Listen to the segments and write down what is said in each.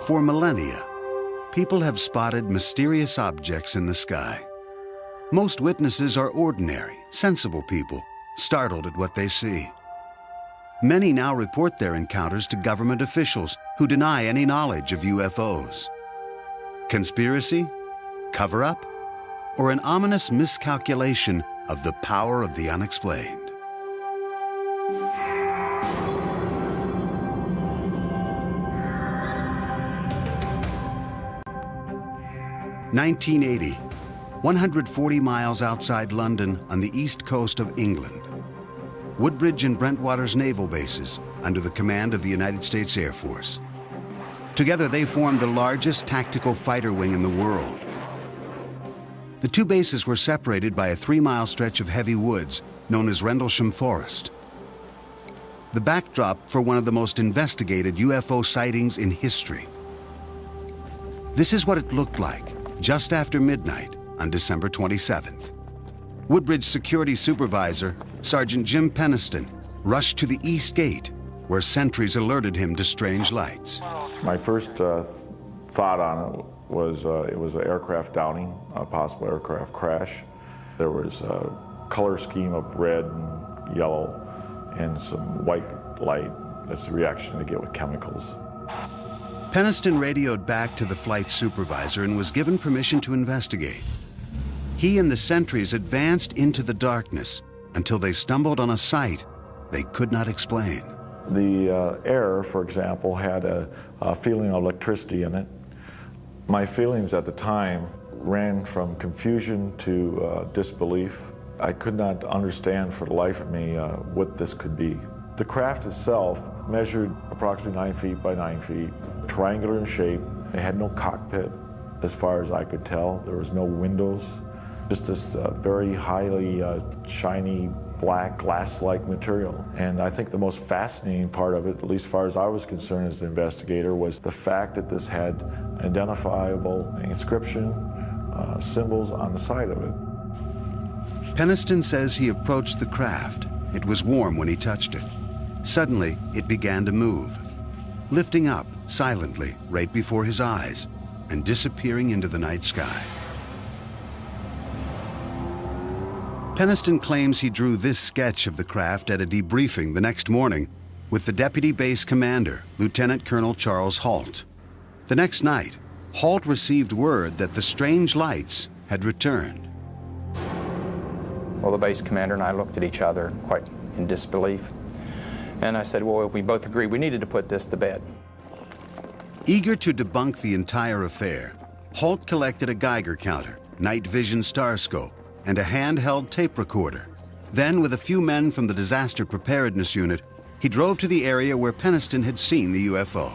For millennia, people have spotted mysterious objects in the sky. Most witnesses are ordinary, sensible people, startled at what they see. Many now report their encounters to government officials who deny any knowledge of UFOs. Conspiracy? Cover-up? Or an ominous miscalculation of the power of the unexplained? (1980), 140 miles outside London on the east coast of England. Woodbridge and Brentwater's naval bases under the command of the United States Air Force. Together they formed the largest tactical fighter wing in the world. The two bases were separated by a 3-mile stretch of heavy woods known as Rendlesham Forest. The backdrop for one of the most investigated UFO sightings in history. This is what it looked like just after midnight on December 27th. Woodbridge security supervisor, Sergeant Jim Peniston, rushed to the East Gate, where sentries alerted him to strange lights. My first thought on it was an aircraft downing, a possible aircraft crash. There was a color scheme of red and yellow and some white light. That's the reaction to get with chemicals. Peniston radioed back to the flight supervisor and was given permission to investigate. He and the sentries advanced into the darkness until they stumbled on a sight they could not explain. The air, for example, had a feeling of electricity in it. My feelings at the time ran from confusion to disbelief. I could not understand for the life of me what this could be. The craft itself measured approximately 9 feet by 9 feet, triangular in shape. It had no cockpit, as far as I could tell. There was no windows, just this very highly shiny, black, glass-like material. And I think the most fascinating part of it, at least as far as I was concerned as the investigator, was the fact that this had identifiable inscription, symbols on the side of it. Peniston says he approached the craft. It was warm when he touched it. Suddenly, it began to move, lifting up silently right before his eyes and disappearing into the night sky. Peniston claims he drew this sketch of the craft at a debriefing the next morning with the Deputy Base Commander, Lieutenant Colonel Charles Halt. The next night, Halt received word that the strange lights had returned. Well, the base commander and I looked at each other quite in disbelief. And I said, well, we both agreed we needed to put this to bed. Eager to debunk the entire affair, Halt collected a Geiger counter, night vision star scope, and a handheld tape recorder. Then, with a few men from the Disaster Preparedness Unit, he drove to the area where Peniston had seen the UFO.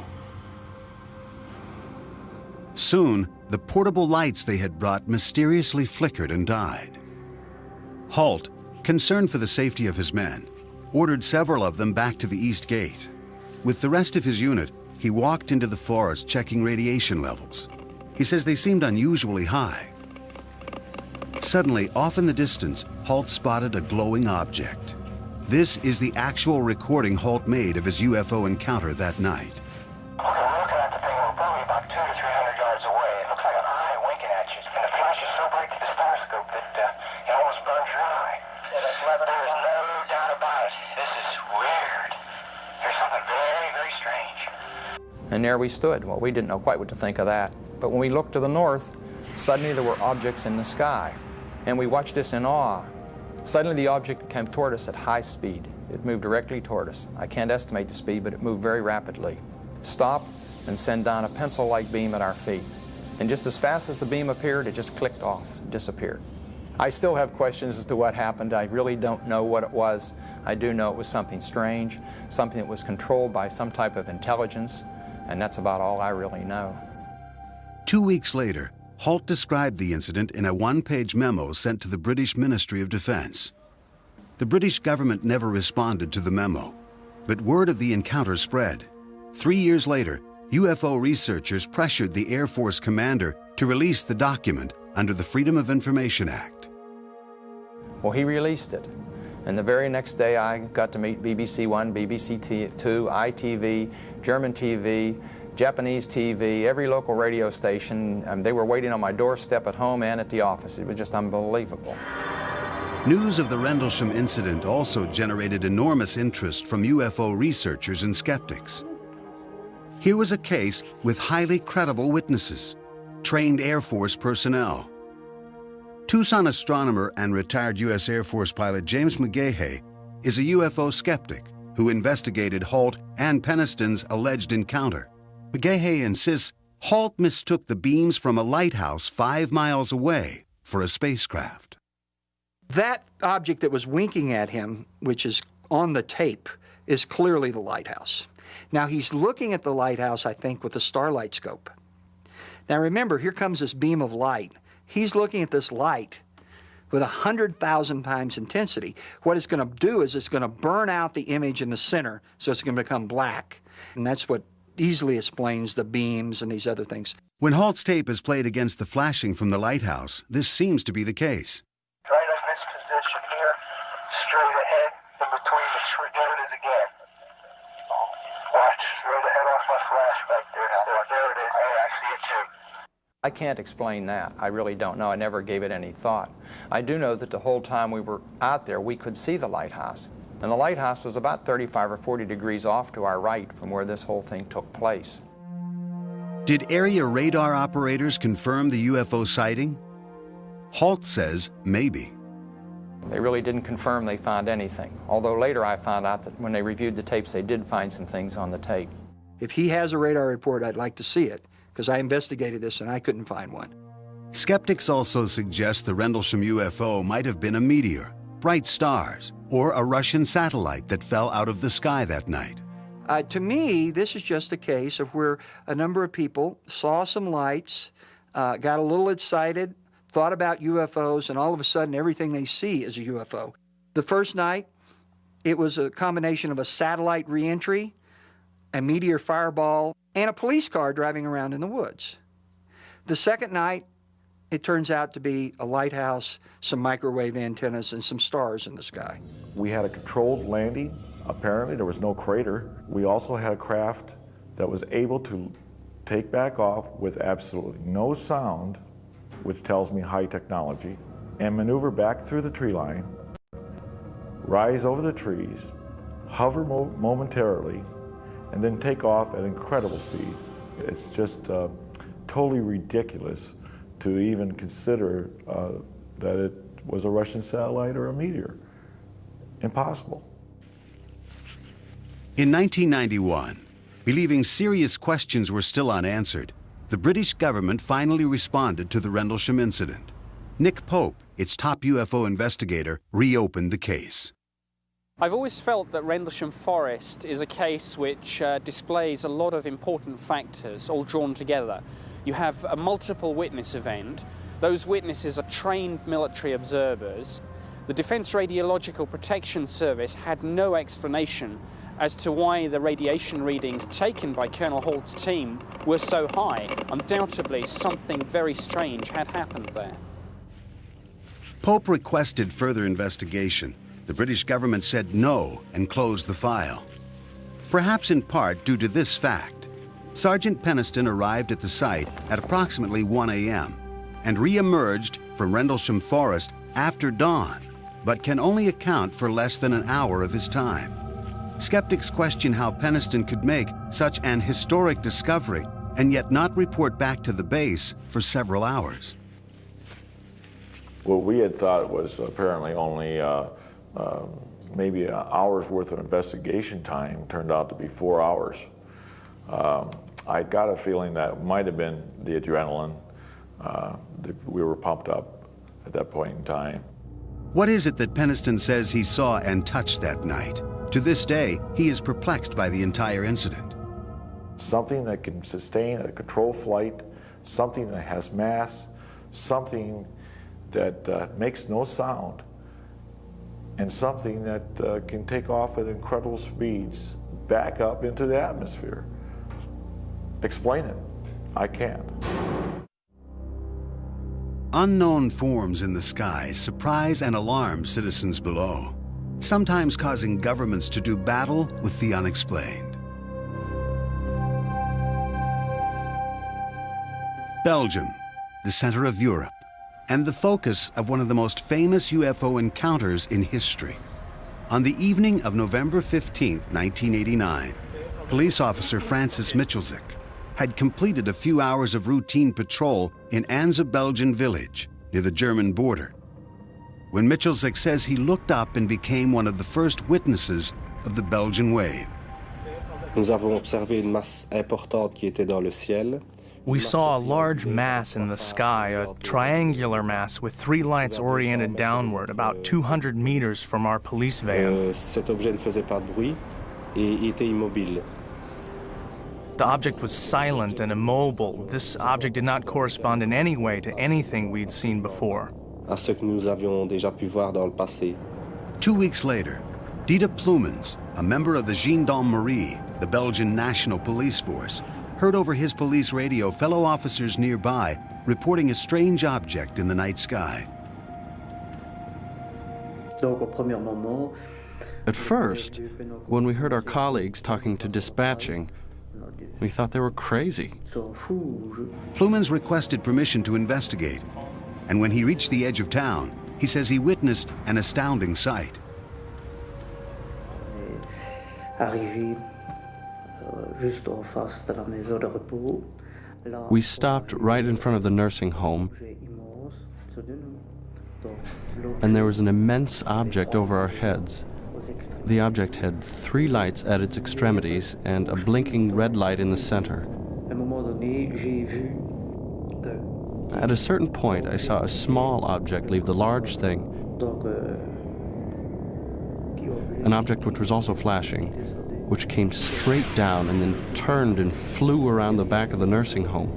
Soon, the portable lights they had brought mysteriously flickered and died. Halt, concerned for the safety of his men, ordered several of them back to the East Gate. With the rest of his unit, he walked into the forest checking radiation levels. He says they seemed unusually high. Suddenly, off in the distance, Halt spotted a glowing object. This is the actual recording Halt made of his UFO encounter that night. Okay, we're looking at the thing, we're probably about 200 to 300 yards away. It looks like an eye winking at you, and it flashes so bright through the star scope that it almost burns your eye. There's no doubt about it. This is weird. There's something very, very strange. And there we stood. Well, we didn't know quite what to think of that. But when we looked to the north, suddenly there were objects in the sky. And we watched this in awe. Suddenly the object came toward us at high speed. It moved directly toward us. I can't estimate the speed, but it moved very rapidly. Stopped and sent down a pencil-like beam at our feet. And just as fast as the beam appeared, it just clicked off, disappeared. I still have questions as to what happened. I really don't know what it was. I do know it was something strange, something that was controlled by some type of intelligence, and that's about all I really know. 2 weeks later, Halt described the incident in a one-page memo sent to the British Ministry of Defense. The British government never responded to the memo, but word of the encounter spread. 3 years later, UFO researchers pressured the Air Force commander to release the document under the Freedom of Information Act. Well, he released it. And the very next day I got to meet BBC One, BBC Two, ITV, German TV, Japanese TV, every local radio station. They were waiting on my doorstep at home and at the office. It was just unbelievable. News of the Rendlesham incident also generated enormous interest from UFO researchers and skeptics. Here was a case with highly credible witnesses, trained Air Force personnel. Tucson astronomer and retired U.S. Air Force pilot James McGahey is a UFO skeptic who investigated Halt and Peniston's alleged encounter. McGahey insists Halt mistook the beams from a lighthouse 5 miles away for a spacecraft. That object that was winking at him, which is on the tape, is clearly the lighthouse. Now, he's looking at the lighthouse, I think, with a starlight scope. Now, remember, here comes this beam of light. He's looking at this light with 100,000 times intensity. What it's going to do is it's going to burn out the image in the center, so it's going to become black. And that's what easily explains the beams and these other things. When Halt's tape is played against the flashing from the lighthouse, this seems to be the case. Right in this position here, straight ahead, in between the tree. There it is again. Watch, straight ahead off my flash back there. There it is. Hey, I see it too. I can't explain that. I really don't know. I never gave it any thought. I do know that the whole time we were out there, we could see the lighthouse. And the lighthouse was about 35 or 40 degrees off to our right from where this whole thing took place. Did area radar operators confirm the UFO sighting? Halt says maybe. They really didn't confirm they found anything, although later I found out that when they reviewed the tapes, they did find some things on the tape. If he has a radar report, I'd like to see it, because I investigated this and I couldn't find one. Skeptics also suggest the Rendlesham UFO might have been a meteor, bright stars, or a Russian satellite that fell out of the sky that night. To me, this is just a case of where a number of people saw some lights, got a little excited, thought about UFOs, and all of a sudden everything they see is a UFO. The first night, it was a combination of a satellite reentry, a meteor fireball, and a police car driving around in the woods. The second night, it turns out to be a lighthouse, some microwave antennas, and some stars in the sky. We had a controlled landing. Apparently, there was no crater. We also had a craft that was able to take back off with absolutely no sound, which tells me high technology, and maneuver back through the tree line, rise over the trees, hover momentarily, and then take off at incredible speed. It's just totally ridiculous to even consider that it was a Russian satellite or a meteor. Impossible. In 1991, believing serious questions were still unanswered, the British government finally responded to the Rendlesham incident. Nick Pope, its top UFO investigator, reopened the case. I've always felt that Rendlesham Forest is a case which displays a lot of important factors all drawn together. You have a multiple witness event. Those witnesses are trained military observers. The Defense Radiological Protection Service had no explanation as to why the radiation readings taken by Colonel Halt's team were so high. Undoubtedly, something very strange had happened there. Pope requested further investigation. The British government said no and closed the file. Perhaps in part due to this fact, Sergeant Peniston arrived at the site at approximately 1 a.m. and re-emerged from Rendlesham Forest after dawn, but can only account for less than an hour of his time. Skeptics question how Peniston could make such an historic discovery and yet not report back to the base for several hours. What we had thought was apparently only maybe an hour's worth of investigation time turned out to be 4 hours. I got a feeling that might have been the adrenaline. We were pumped up at that point in time. What is it that Peniston says he saw and touched that night? To this day, he is perplexed by the entire incident. Something that can sustain a controlled flight, something that has mass, something that makes no sound, and something that can take off at incredible speeds back up into the atmosphere. Explain it. I can't. Unknown forms in the sky surprise and alarm citizens below, sometimes causing governments to do battle with the unexplained. Belgium, the center of Europe, and the focus of one of the most famous UFO encounters in history. On the evening of November 15, 1989, police officer Francis Michelzik had completed a few hours of routine patrol in Anze, Belgian village near the German border, when Michelzik says he looked up and became one of the first witnesses of the Belgian wave. Nous avons observé une masse importante qui était dans le ciel. We saw a large mass in the sky, a triangular mass with three lights oriented downward, about 200 meters from our police van. Cet objet ne faisait pas de bruit et était immobile. The object was silent and immobile. This object did not correspond in any way to anything we'd seen before. À ce que nous avions déjà pu voir dans le passé. 2 weeks later, Dieter Plumens, a member of the Gendarmerie, the Belgian National Police Force, heard over his police radio fellow officers nearby reporting a strange object in the night sky. At first, when we heard our colleagues talking to dispatching, we thought they were crazy. Plumens requested permission to investigate, and when he reached the edge of town, he says he witnessed an astounding sight. We stopped right in front of the nursing home, and there was an immense object over our heads. The object had three lights at its extremities and a blinking red light in the center. At a certain point, I saw a small object leave the large thing, an object which was also flashing, which came straight down and then turned and flew around the back of the nursing home.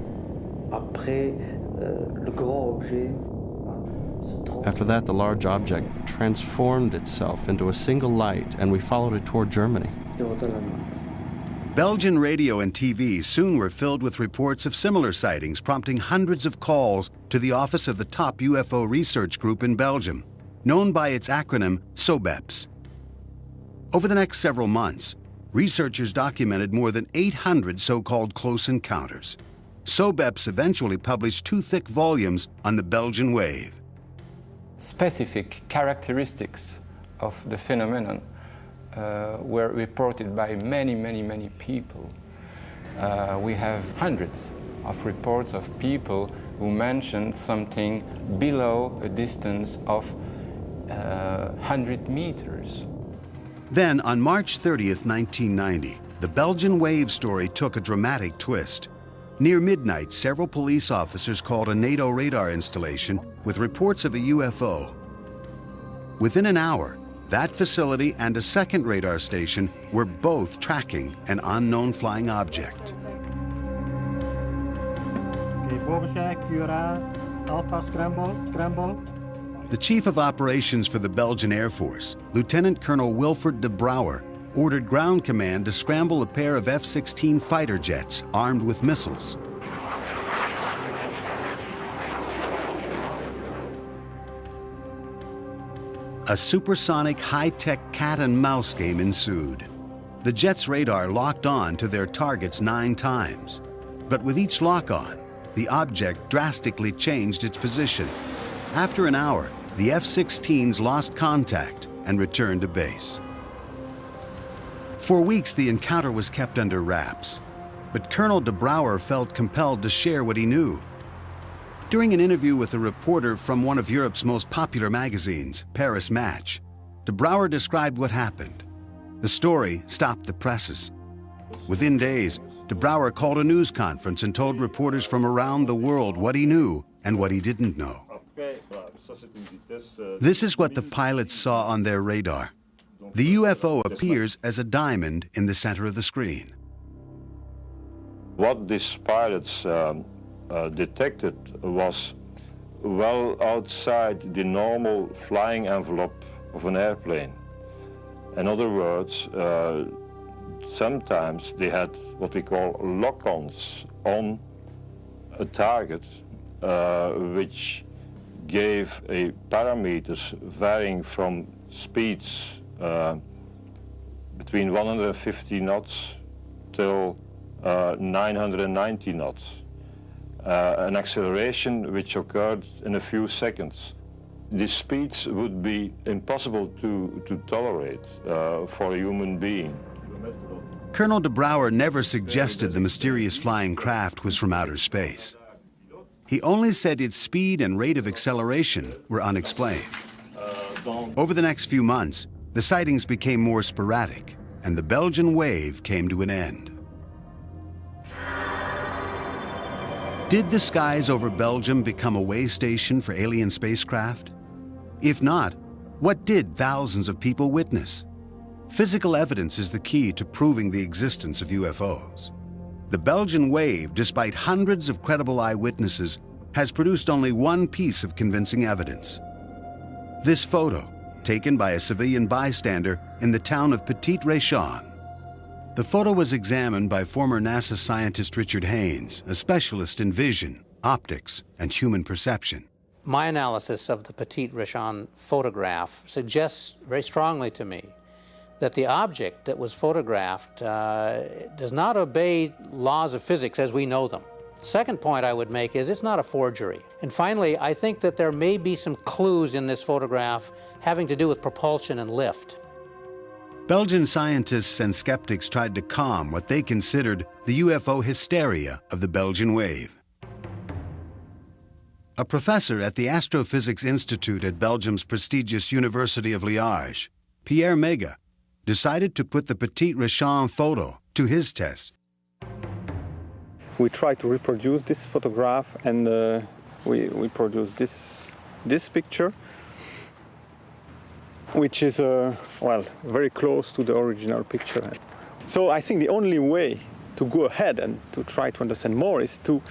After that, the large object transformed itself into a single light, and we followed it toward Germany. Belgian radio and TV soon were filled with reports of similar sightings, prompting hundreds of calls to the office of the top UFO research group in Belgium, known by its acronym SOBEPS. Over the next several months, researchers documented more than 800 so-called close encounters. SOBEPS eventually published 2 thick volumes on the Belgian wave. Specific characteristics of the phenomenon were reported by many people. We have hundreds of reports of people who mentioned something below a distance of 100 meters. Then, on March 30th, 1990, the Belgian wave story took a dramatic twist. Near midnight, several police officers called a NATO radar installation with reports of a UFO. Within an hour, that facility and a second radar station were both tracking an unknown flying object. The chief of operations for the Belgian Air Force, Lieutenant Colonel Wilfred de Brouwer, ordered ground command to scramble a pair of F-16 fighter jets armed with missiles. A supersonic high-tech cat-and-mouse game ensued. The jets' radar locked on to their targets 9 times. But with each lock-on, the object drastically changed its position. After an hour, the F-16s lost contact and returned to base. For weeks, the encounter was kept under wraps, but Colonel de Brouwer felt compelled to share what he knew. During an interview with a reporter from one of Europe's most popular magazines, Paris Match, de Brouwer described what happened. The story stopped the presses. Within days, de Brouwer called a news conference and told reporters from around the world what he knew and what he didn't know. This is what the pilots saw on their radar. The UFO appears as a diamond in the center of the screen. What these pilots detected was well outside the normal flying envelope of an airplane. In other words, sometimes they had what we call lock-ons on a target, which gave a parameters varying from speeds between 150 knots till 990 knots. an acceleration which occurred in a few seconds. These speeds would be impossible to tolerate for a human being. Colonel de Brouwer never suggested the mysterious flying craft was from outer space. He only said its speed and rate of acceleration were unexplained. Over the next few months, the sightings became more sporadic, and the Belgian wave came to an end. Did the skies over Belgium become a way station for alien spacecraft? If not, what did thousands of people witness? Physical evidence is the key to proving the existence of UFOs. The Belgian wave, despite hundreds of credible eyewitnesses, has produced only one piece of convincing evidence. This photo, taken by a civilian bystander in the town of Petit-Réchon. The photo was examined by former NASA scientist Richard Haynes, a specialist in vision, optics, and human perception. My analysis of the Petit-Réchon photograph suggests very strongly to me that the object that was photographed does not obey laws of physics as we know them. Second point I would make is it's not a forgery. And finally, I think that there may be some clues in this photograph having to do with propulsion and lift. Belgian scientists and skeptics tried to calm what they considered the UFO hysteria of the Belgian wave. A professor at the Astrophysics Institute at Belgium's prestigious University of Liège, Pierre Mega, decided to put the Petit-Réchon photo to his test. We tried to reproduce this photograph, and we produced this picture, which is well, very close to the original picture. So I think the only way to go ahead and to try to understand more is to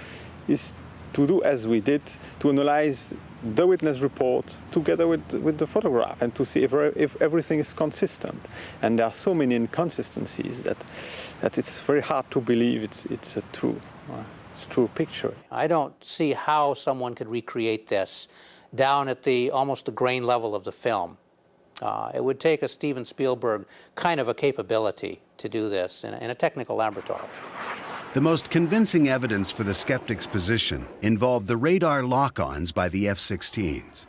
do as we did, to analyze the witness report together with the photograph and to see if everything is consistent. And there are so many inconsistencies that it's very hard to believe it's a true picture. I don't see how someone could recreate this down at almost the grain level of the film. It would take a Steven Spielberg kind of a capability to do this in a technical laboratory. The most convincing evidence for the skeptics' position involved the radar lock-ons by the F-16s.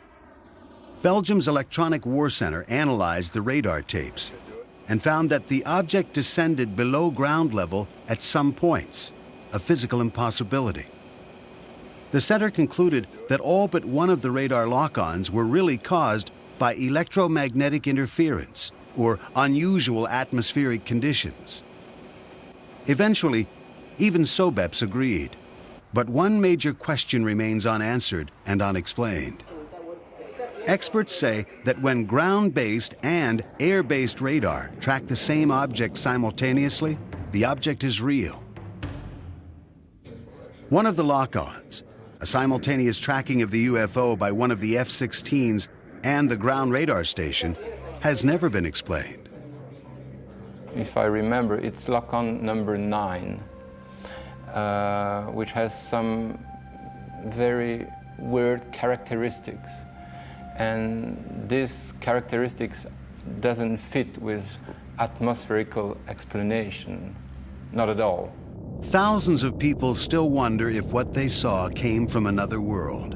Belgium's Electronic War Center analyzed the radar tapes and found that the object descended below ground level at some points, a physical impossibility. The center concluded that all but one of the radar lock-ons were really caused by electromagnetic interference or unusual atmospheric conditions. Eventually, even SOBEPS agreed, but one major question remains unanswered and unexplained. Experts say that when ground-based and air-based radar track the same object simultaneously, the object is real. One of the lock-ons, a simultaneous tracking of the UFO by one of the F-16s and the ground radar station, has never been explained. If I remember, it's lock-on number 9. Which has some very weird characteristics. And these characteristics doesn't fit with atmospherical explanation, not at all. Thousands of people still wonder if what they saw came from another world.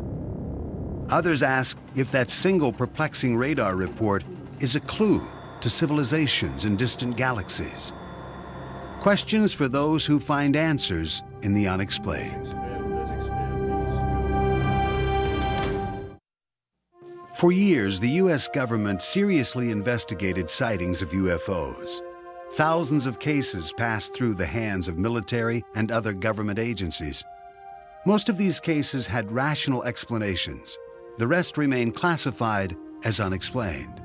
Others ask if that single perplexing radar report is a clue to civilizations in distant galaxies. Questions for those who find answers in the unexplained. For years, the U.S. government seriously investigated sightings of UFOs. Thousands of cases passed through the hands of military and other government agencies. Most of these cases had rational explanations. The rest remained classified as unexplained.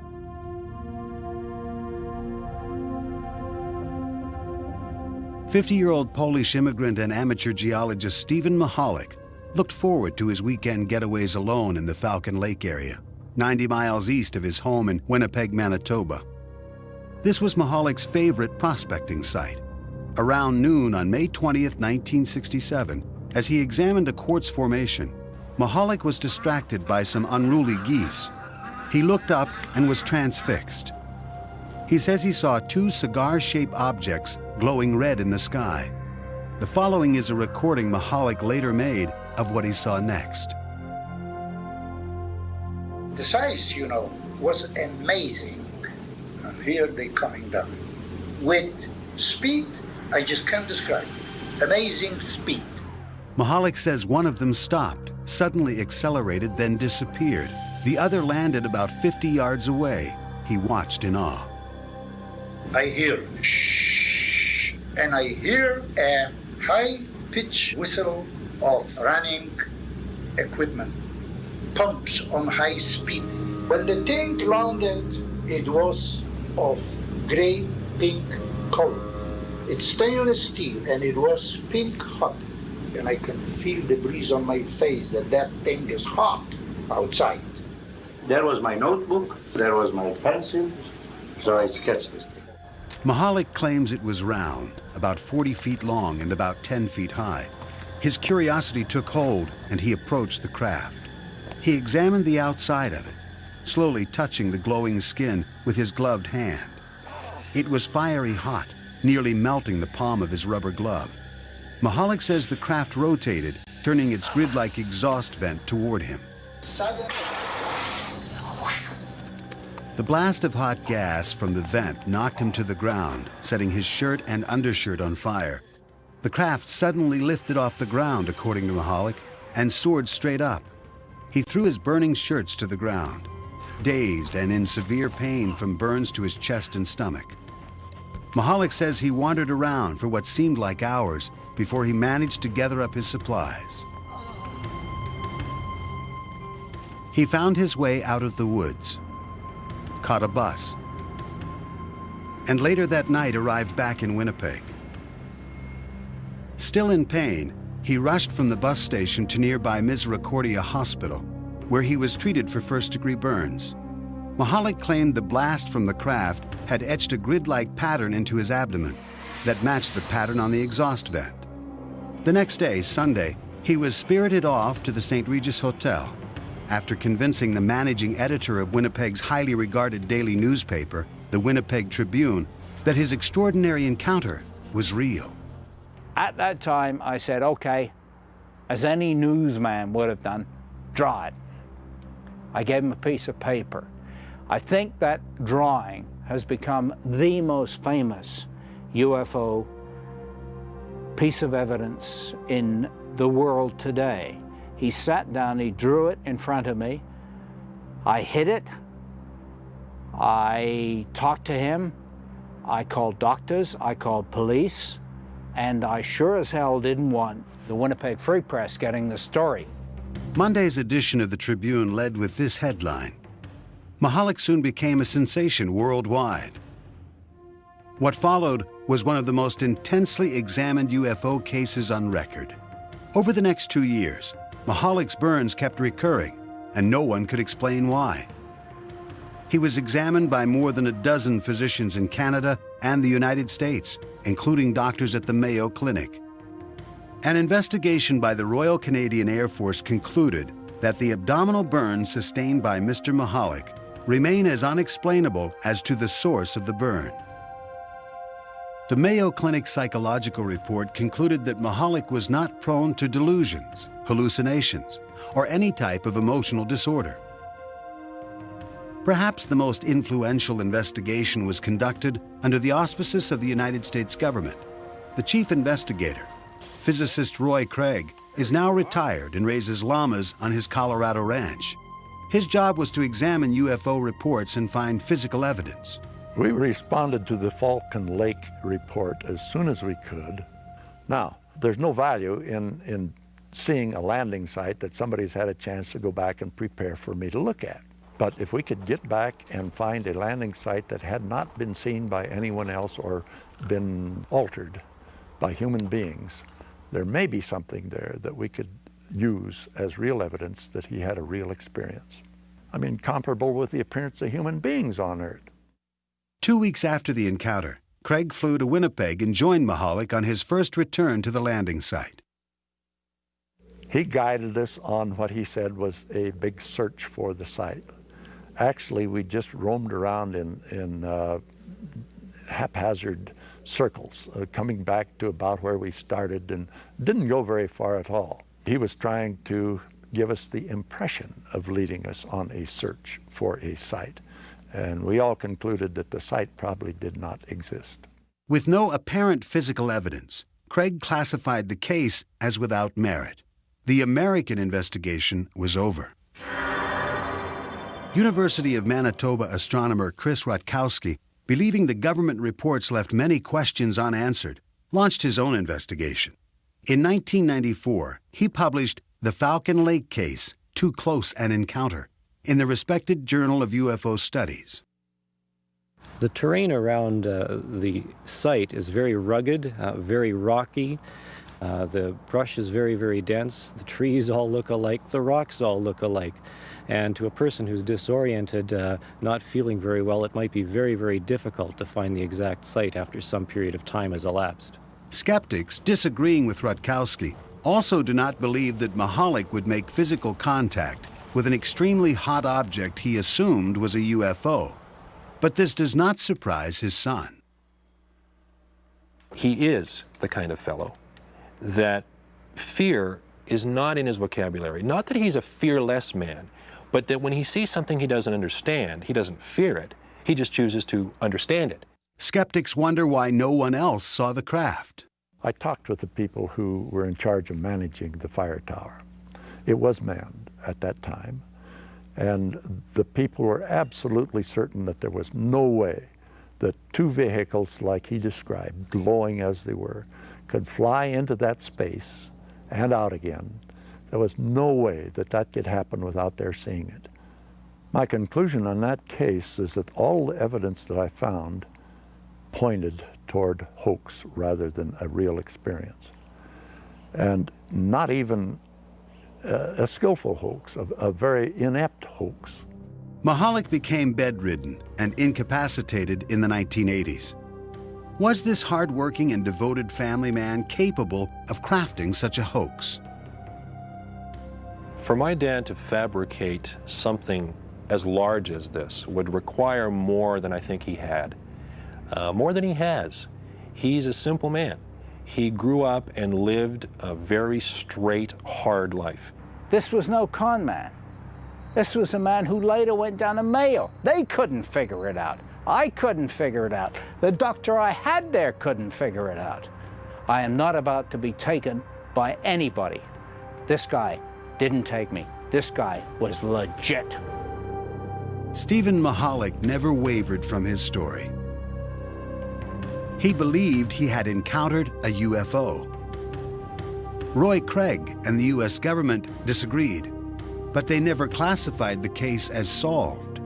"50-year-old Polish immigrant and amateur geologist Stephen Mahalik looked forward to his weekend getaways alone in the Falcon Lake area, 90 miles east of his home in Winnipeg, Manitoba. This was Mahalik's favorite prospecting site. Around noon on May 20th, 1967, as he examined a quartz formation, Mahalik was distracted by some unruly geese. He looked up and was transfixed. He says he saw 2 cigar-shaped objects glowing red in the sky. The following is a recording Mahalik later made of what he saw next. The size, was amazing. And here they're coming down. With speed, I just can't describe. Amazing speed. Mahalik says one of them stopped, suddenly accelerated, then disappeared. The other landed about 50 yards away. He watched in awe. I hear shh, and I hear a high-pitched whistle of running equipment, pumps on high speed. When the thing landed, it was of gray-pink color. It's stainless steel, and it was pink hot. And I can feel the breeze on my face that thing is hot outside. There was my notebook, there was my pencil, so I sketched this thing. Mahalik claims it was round, about 40 feet long and about 10 feet high. His curiosity took hold, and he approached the craft. He examined the outside of it, slowly touching the glowing skin with his gloved hand. It was fiery hot, nearly melting the palm of his rubber glove. Mahalik says the craft rotated, turning its grid-like exhaust vent toward him. The blast of hot gas from the vent knocked him to the ground, setting his shirt and undershirt on fire. The craft suddenly lifted off the ground, according to Mahalik, and soared straight up. He threw his burning shirts to the ground, dazed and in severe pain from burns to his chest and stomach. Mahalik says he wandered around for what seemed like hours before he managed to gather up his supplies. He found his way out of the woods, caught a bus, and later that night arrived back in Winnipeg. Still in pain, he rushed from the bus station to nearby Misericordia Hospital, where he was treated for first-degree burns. Mahalik claimed the blast from the craft had etched a grid-like pattern into his abdomen that matched the pattern on the exhaust vent. The next day, Sunday, he was spirited off to the St. Regis Hotel after convincing the managing editor of Winnipeg's highly regarded daily newspaper, the Winnipeg Tribune, that his extraordinary encounter was real. At that time, I said, okay, as any newsman would have done, draw it. I gave him a piece of paper. I think that drawing has become the most famous UFO piece of evidence in the world today. He sat down, he drew it in front of me. I hid it. I talked to him. I called doctors, I called police, and I sure as hell didn't want the Winnipeg Free Press getting the story. Monday's edition of the Tribune led with this headline: Mahalik soon became a sensation worldwide. What followed was one of the most intensely examined UFO cases on record. Over the next 2 years, Mahalik's burns kept recurring, and no one could explain why. He was examined by more than a dozen physicians in Canada and the United States, including doctors at the Mayo Clinic. An investigation by the Royal Canadian Air Force concluded that the abdominal burns sustained by Mr. Mahalik remain as unexplainable as to the source of the burn. The Mayo Clinic psychological report concluded that Mahalik was not prone to delusions, hallucinations, or any type of emotional disorder. Perhaps the most influential investigation was conducted under the auspices of the United States government. The chief investigator, physicist Roy Craig, is now retired and raises llamas on his Colorado ranch. His job was to examine UFO reports and find physical evidence. We responded to the Falcon Lake report as soon as we could. Now, there's no value in seeing a landing site that somebody's had a chance to go back and prepare for me to look at. But if we could get back and find a landing site that had not been seen by anyone else or been altered by human beings, there may be something there that we could use as real evidence that he had a real experience. I mean, comparable with the appearance of human beings on Earth. 2 weeks after the encounter, Craig flew to Winnipeg and joined Mahalik on his first return to the landing site. He guided us on what he said was a big search for the site. Actually, we just roamed around in haphazard circles, coming back to about where we started, and didn't go very far at all. He was trying to give us the impression of leading us on a search for a site. And we all concluded that the site probably did not exist. With no apparent physical evidence, Craig classified the case as without merit. The American investigation was over. University of Manitoba astronomer Chris Rutkowski, believing the government reports left many questions unanswered, launched his own investigation. In 1994, he published The Falcon Lake Case, Too Close an Encounter, in the respected Journal of UFO Studies. The terrain around the site is very rugged, very rocky. The brush is very, very dense. The trees all look alike. The rocks all look alike. And to a person who's disoriented, not feeling very well, it might be very, very difficult to find the exact site after some period of time has elapsed. Skeptics, disagreeing with Rutkowski, also do not believe that Mahalik would make physical contact with an extremely hot object he assumed was a UFO. But this does not surprise his son. He is the kind of fellow that fear is not in his vocabulary. Not that he's a fearless man, but that when he sees something he doesn't understand, he doesn't fear it. He just chooses to understand it. Skeptics wonder why no one else saw the craft. I talked with the people who were in charge of managing the fire tower. It was manned at that time, and the people were absolutely certain that there was no way that two vehicles like he described, glowing as they were, could fly into that space and out again. There was no way that that could happen without their seeing it. My conclusion on that case is that all the evidence that I found pointed toward hoax rather than a real experience. And not even a skillful hoax, a very inept hoax. Mahalik became bedridden and incapacitated in the 1980s. Was this hard-working and devoted family man capable of crafting such a hoax? For my dad to fabricate something as large as this would require more than I think he had, more than he has. He's a simple man. He grew up and lived a very straight, hard life. This was no con man. This was a man who later went down to Mayo. They couldn't figure it out. I couldn't figure it out. The doctor I had there couldn't figure it out. I am not about to be taken by anybody. This guy didn't take me. This guy was legit. Stephen Mahalik never wavered from his story. He believed he had encountered a UFO. Roy Craig and the U.S. government disagreed, but they never classified the case as solved.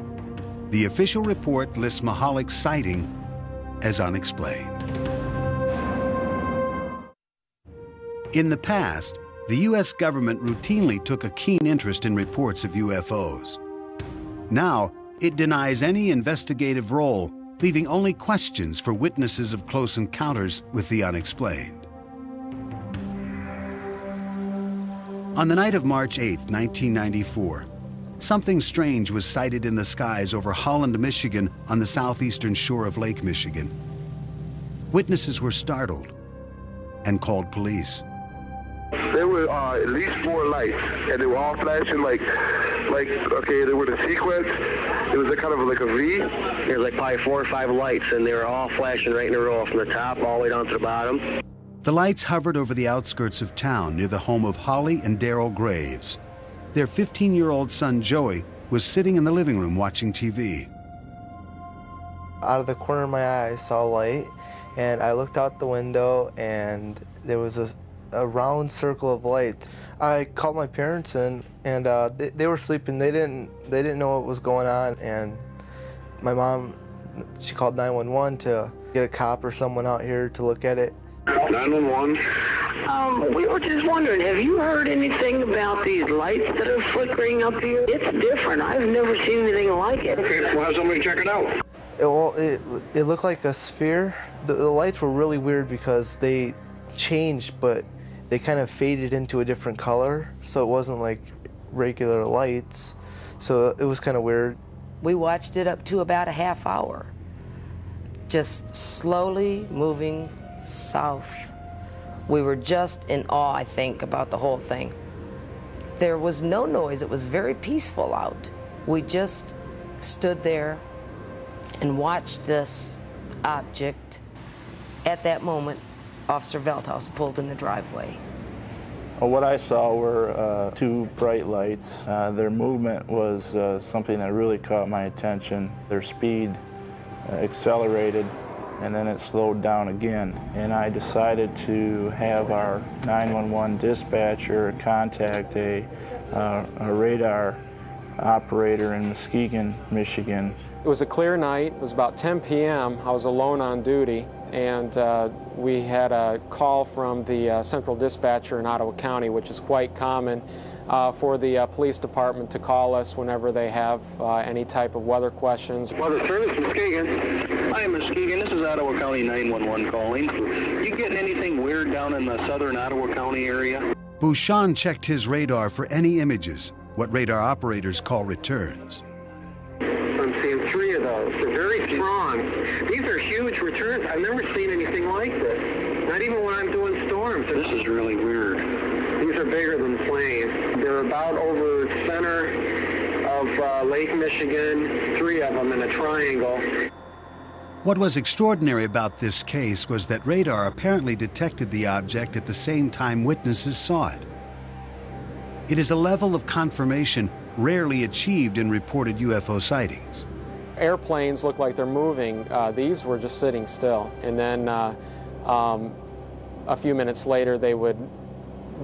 The official report lists Mahalik's sighting as unexplained. In the past, the U.S. government routinely took a keen interest in reports of UFOs. Now, it denies any investigative role, leaving only questions for witnesses of close encounters with the unexplained. On the night of March 8, 1994, something strange was sighted in the skies over Holland, Michigan, on the southeastern shore of Lake Michigan. Witnesses were startled and called police. There were at least 4 lights, and they were all flashing like okay, they were the sequence. It was a kind of like a V. There was like probably 4 or 5 lights, and they were all flashing right in a row from the top all the way down to the bottom. The lights hovered over the outskirts of town near the home of Holly and Daryl Graves. Their 15-year-old son, Joey, was sitting in the living room watching TV. Out of the corner of my eye, I saw a light, and I looked out the window, and there was a round circle of light. I called my parents, and they were sleeping. They didn't know what was going on, and my mom, she called 911 to get a cop or someone out here to look at it. 911. We were just wondering, have you heard anything about these lights that are flickering up here? It's different. I've never seen anything like it. Okay, we'll have somebody check it out. It looked like a sphere. The lights were really weird because they changed, but they kind of faded into a different color, so it wasn't like regular lights. So it was kind of weird. We watched it up to about a half hour, just slowly moving south. We were just in awe, I think, about the whole thing. There was no noise. It was very peaceful out. We just stood there and watched this object. At that moment, Officer Veldhuis pulled in the driveway. Well, what I saw were two bright lights. Their movement was something that really caught my attention. Their speed accelerated, and then it slowed down again. And I decided to have our 911 dispatcher contact a radar operator in Muskegon, Michigan. It was a clear night. It was about 10 p.m. I was alone on duty, and we had a call from the central dispatcher in Ottawa County, which is quite common for the police department to call us whenever they have any type of weather questions. Weather Service, Muskegon. Hi, Muskegon. This is Ottawa County 911 calling. You getting anything weird down in the southern Ottawa County area? Bouchon checked his radar for any images, what radar operators call returns. I'm seeing 3 of those. They're very strong. These are huge returns. I've never seen anything like this. Not even when I'm doing storms. This is really weird. These are bigger than planes. They're about over center of Lake Michigan, 3 of them in a triangle. What was extraordinary about this case was that radar apparently detected the object at the same time witnesses saw it. It is a level of confirmation rarely achieved in reported UFO sightings. Airplanes look like they're moving. These were just sitting still. And then a few minutes later, they would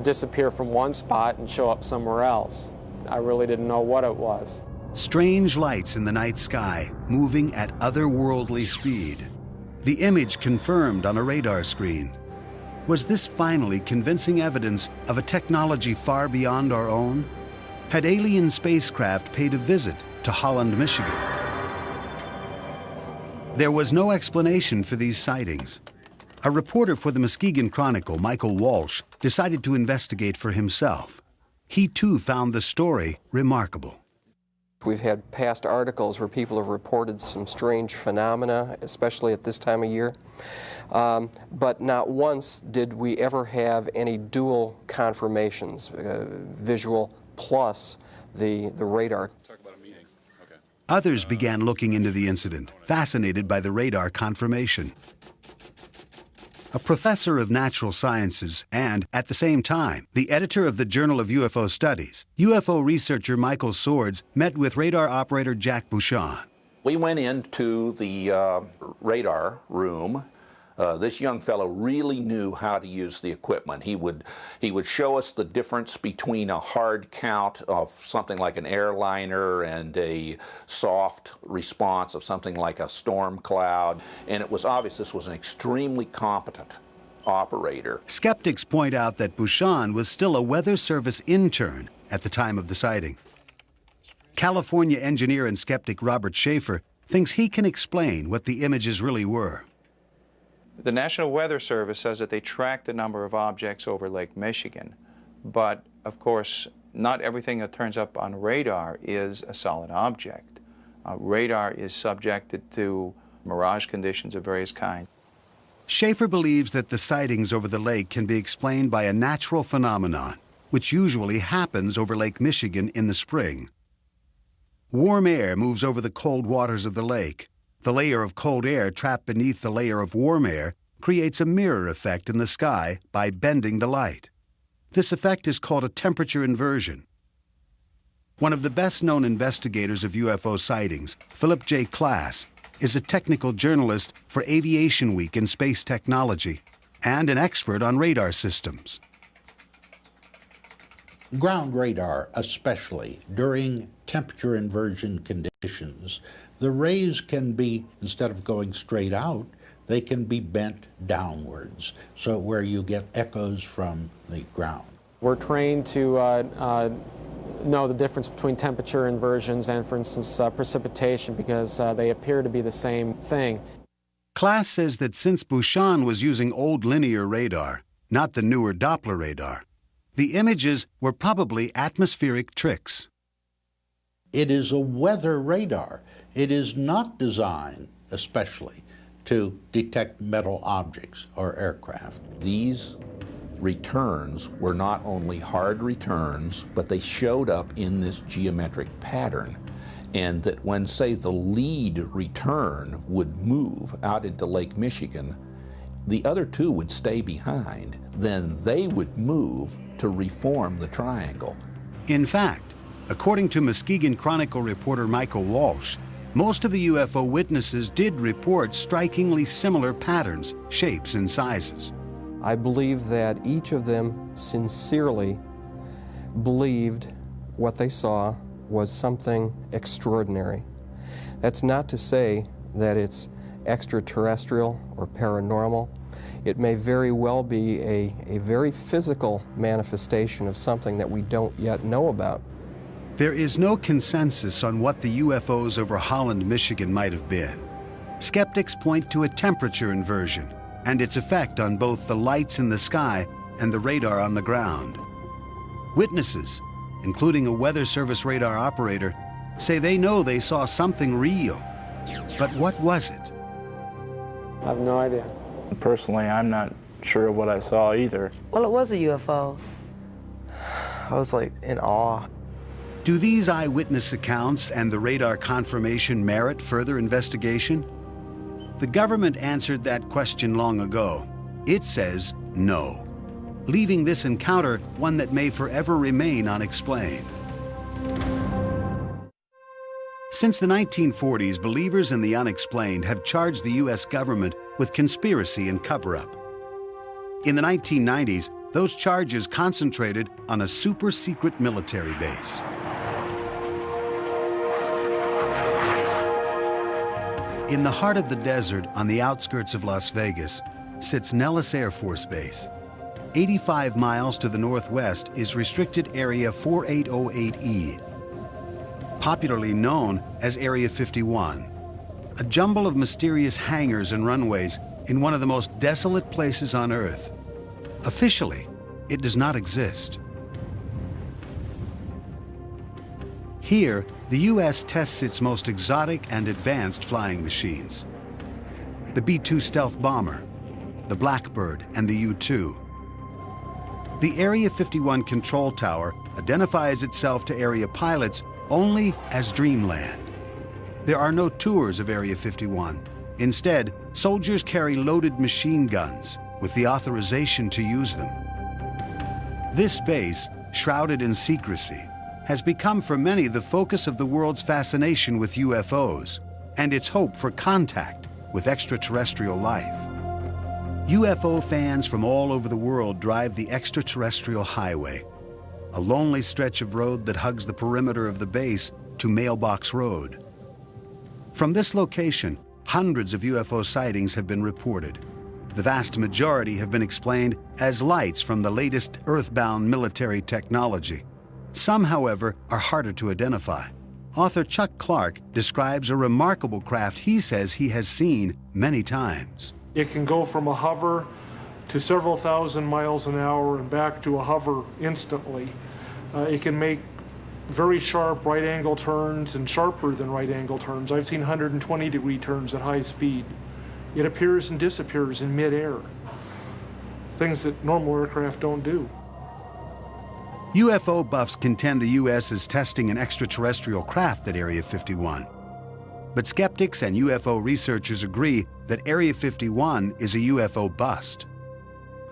disappear from one spot and show up somewhere else. I really didn't know what it was. Strange lights in the night sky, moving at otherworldly speed. The image confirmed on a radar screen. Was this finally convincing evidence of a technology far beyond our own? Had alien spacecraft paid a visit to Holland, Michigan? There was no explanation for these sightings. A reporter for the Muskegon Chronicle, Michael Walsh, decided to investigate for himself. He too found the story remarkable. We've had past articles where people have reported some strange phenomena, especially at this time of year. But not once did we ever have any dual confirmations, visual plus the radar. Others began looking into the incident, fascinated by the radar confirmation. A professor of natural sciences and, at the same time, the editor of the Journal of UFO Studies, UFO researcher Michael Swords met with radar operator Jack Bouchon. We went into the radar room. This young fellow really knew how to use the equipment. He would show us the difference between a hard count of something like an airliner and a soft response of something like a storm cloud. And it was obvious this was an extremely competent operator. Skeptics point out that Bouchon was still a Weather Service intern at the time of the sighting. California engineer and skeptic Robert Schaefer thinks he can explain what the images really were. The National Weather Service says that they tracked the number of objects over Lake Michigan, but of course not everything that turns up on radar is a solid object. Radar is subjected to mirage conditions of various kinds. Schaefer believes that the sightings over the lake can be explained by a natural phenomenon, which usually happens over Lake Michigan in the spring. Warm air moves over the cold waters of the lake. The layer of cold air trapped beneath the layer of warm air creates a mirror effect in the sky by bending the light. This effect is called a temperature inversion. One of the best-known investigators of UFO sightings, Philip J. Klass, is a technical journalist for Aviation Week in Space Technology and an expert on radar systems. Ground radar, especially during temperature inversion conditions, the rays can be, instead of going straight out, they can be bent downwards, so where you get echoes from the ground. We're trained to know the difference between temperature inversions and, for instance, precipitation, because they appear to be the same thing. Klass says that since Bouchon was using old linear radar, not the newer Doppler radar, the images were probably atmospheric tricks. It is a weather radar. It is not designed, especially, to detect metal objects or aircraft. These returns were not only hard returns, but they showed up in this geometric pattern. And that when, say, the lead return would move out into Lake Michigan, the other two would stay behind. Then they would move to reform the triangle. In fact, according to Muskegon Chronicle reporter Michael Walsh, most of the UFO witnesses did report strikingly similar patterns, shapes, and sizes. I believe that each of them sincerely believed what they saw was something extraordinary. That's not to say that it's extraterrestrial or paranormal. It may very well be a very physical manifestation of something that we don't yet know about. There is no consensus on what the UFOs over Holland, Michigan might have been. Skeptics point to a temperature inversion and its effect on both the lights in the sky and the radar on the ground. Witnesses, including a Weather Service radar operator, say they know they saw something real. But what was it? I have no idea. Personally, I'm not sure of what I saw either. Well, it was a UFO. I was like in awe. Do these eyewitness accounts and the radar confirmation merit further investigation? The government answered that question long ago. It says no, leaving this encounter one that may forever remain unexplained. Since the 1940s, believers in the unexplained have charged the U.S. government with conspiracy and cover-up. In the 1990s, those charges concentrated on a super-secret military base. In the heart of the desert, on the outskirts of Las Vegas, sits Nellis Air Force Base. 85 miles to the northwest is Restricted Area 4808E, popularly known as Area 51, a jumble of mysterious hangars and runways in one of the most desolate places on Earth. Officially, it does not exist. Here, the U.S. tests its most exotic and advanced flying machines. The B-2 stealth bomber, the Blackbird, and the U-2. The Area 51 control tower identifies itself to area pilots only as Dreamland. There are no tours of Area 51. Instead, soldiers carry loaded machine guns with the authorization to use them. This base, shrouded in secrecy, has become for many the focus of the world's fascination with UFOs and its hope for contact with extraterrestrial life. UFO fans from all over the world drive the extraterrestrial highway, a lonely stretch of road that hugs the perimeter of the base to Mailbox Road. From this location, hundreds of UFO sightings have been reported. The vast majority have been explained as lights from the latest earthbound military technology. Some, however, are harder to identify. Author Chuck Clark describes a remarkable craft he says he has seen many times. It can go from a hover to several thousand miles an hour and back to a hover instantly. It can make very sharp right-angle turns and sharper than right-angle turns. I've seen 120-degree turns at high speed. It appears and disappears in mid-air, things that normal aircraft don't do. UFO buffs contend the U.S. is testing an extraterrestrial craft at Area 51. But skeptics and UFO researchers agree that Area 51 is a UFO bust.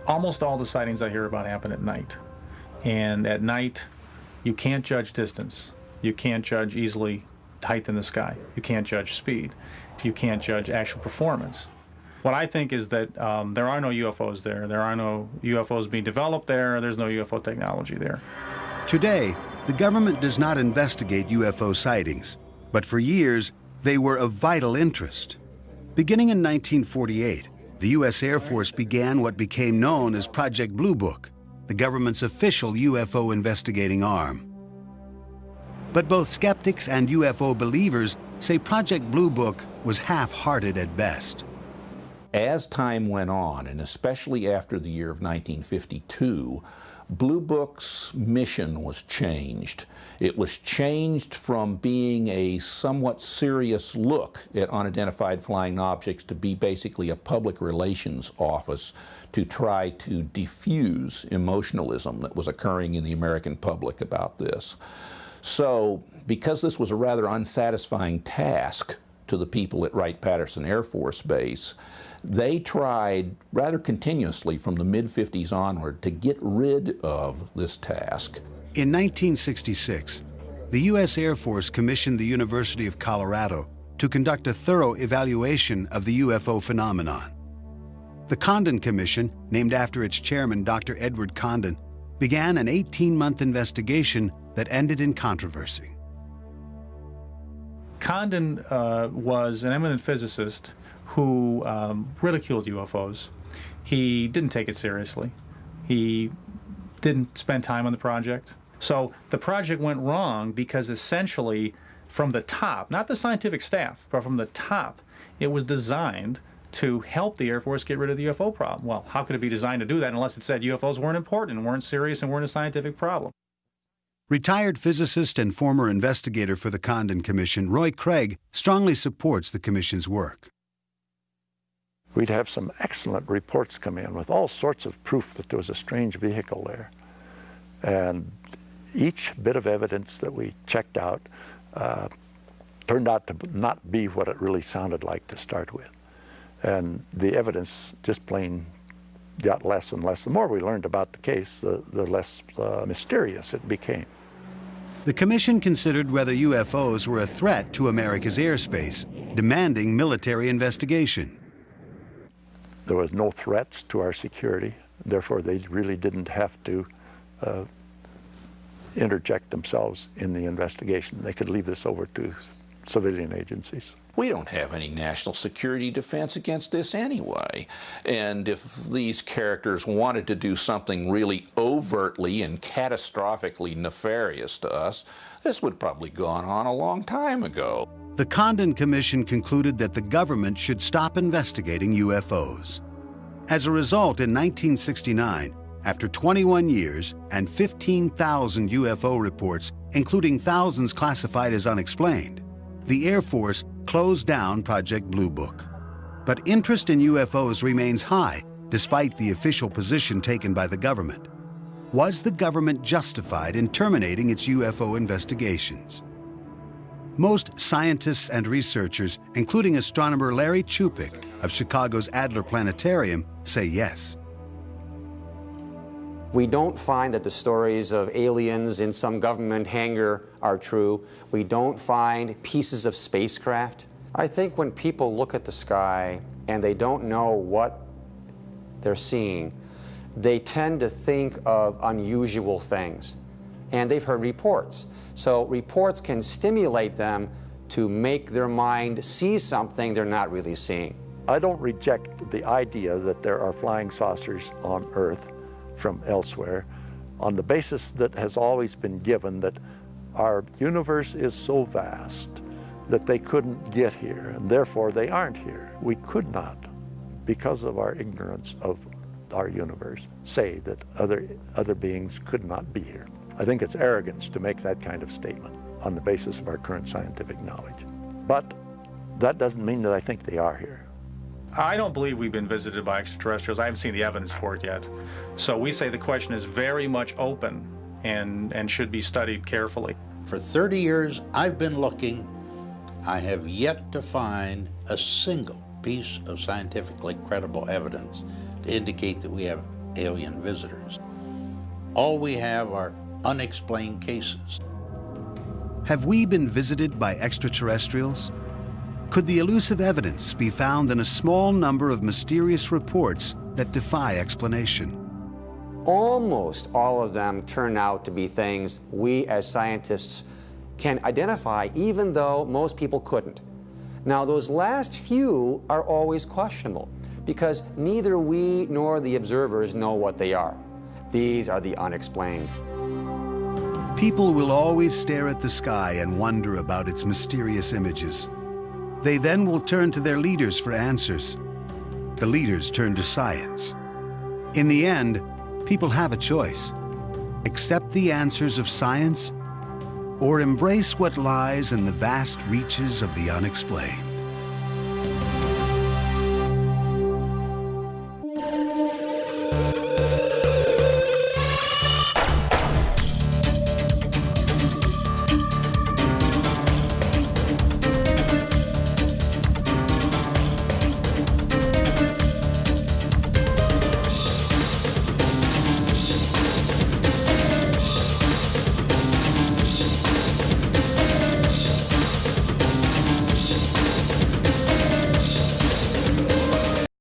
Almost all the sightings I hear about happen at night. And at night, you can't judge distance. You can't judge easily height in the sky. You can't judge speed. You can't judge actual performance. What I think is that there are no UFOs there. There are no UFOs being developed there. There's no UFO technology there. Today, the government does not investigate UFO sightings, but for years, they were of vital interest. Beginning in 1948, the U.S. Air Force began what became known as Project Blue Book, the government's official UFO investigating arm. But both skeptics and UFO believers say Project Blue Book was half-hearted at best. As time went on, and especially after the year of 1952, Blue Book's mission was changed. It was changed from being a somewhat serious look at unidentified flying objects to be basically a public relations office to try to diffuse emotionalism that was occurring in the American public about this. So, because this was a rather unsatisfying task to the people at Wright-Patterson Air Force Base, they tried rather continuously from the mid-50s onward to get rid of this task. In 1966, the U.S. Air Force commissioned the University of Colorado to conduct a thorough evaluation of the UFO phenomenon. The Condon Commission, named after its chairman, Dr. Edward Condon, began an 18-month investigation that ended in controversy. Condon was an eminent physicist who ridiculed UFOs. He didn't take it seriously. He didn't spend time on the project. So the project went wrong because essentially from the top, not the scientific staff, but from the top, it was designed to help the Air Force get rid of the UFO problem. Well, how could it be designed to do that unless it said UFOs weren't important, weren't serious, and weren't a scientific problem? Retired physicist and former investigator for the Condon Commission, Roy Craig, strongly supports the Commission's work. We'd have some excellent reports come in with all sorts of proof that there was a strange vehicle there. And each bit of evidence that we checked out turned out to not be what it really sounded like to start with. And the evidence just plain got less and less. The more we learned about the case, the less mysterious it became. The Commission considered whether UFOs were a threat to America's airspace, demanding military investigation. There was no threats to our security, therefore they really didn't have to interject themselves in the investigation. They could leave this over to civilian agencies. We don't have any national security defense against this anyway. And if these characters wanted to do something really overtly and catastrophically nefarious to us, this would probably gone on a long time ago. The Condon Commission concluded that the government should stop investigating UFOs. As a result, in 1969, after 21 years and 15,000 UFO reports, including thousands classified as unexplained, the Air Force closed down Project Blue Book. But interest in UFOs remains high, despite the official position taken by the government. Was the government justified in terminating its UFO investigations? Most scientists and researchers, including astronomer Larry Chupik of Chicago's Adler Planetarium, say yes. We don't find that the stories of aliens in some government hangar are true. We don't find pieces of spacecraft. I think when people look at the sky and they don't know what they're seeing, they tend to think of unusual things. And they've heard reports. So reports can stimulate them to make their mind see something they're not really seeing. I don't reject the idea that there are flying saucers on Earth from elsewhere on the basis that has always been given that our universe is so vast that they couldn't get here, and therefore they aren't here. We could not, because of our ignorance of our universe, say that other beings could not be here. I think it's arrogance to make that kind of statement on the basis of our current scientific knowledge. But that doesn't mean that I think they are here. I don't believe we've been visited by extraterrestrials. I haven't seen the evidence for it yet. So we say the question is very much open and should be studied carefully. For 30 years, I've been looking. I have yet to find a single piece of scientifically credible evidence to indicate that we have alien visitors. All we have are unexplained cases. Have we been visited by extraterrestrials? Could the elusive evidence be found in a small number of mysterious reports that defy explanation? Almost all of them turn out to be things we as scientists can identify, even though most people couldn't. Now, those last few are always questionable because neither we nor the observers know what they are. These are the unexplained. People will always stare at the sky and wonder about its mysterious images. They then will turn to their leaders for answers. the leaders turned to science. In the end, people have a choice: accept the answers of science or embrace what lies in the vast reaches of the unexplained.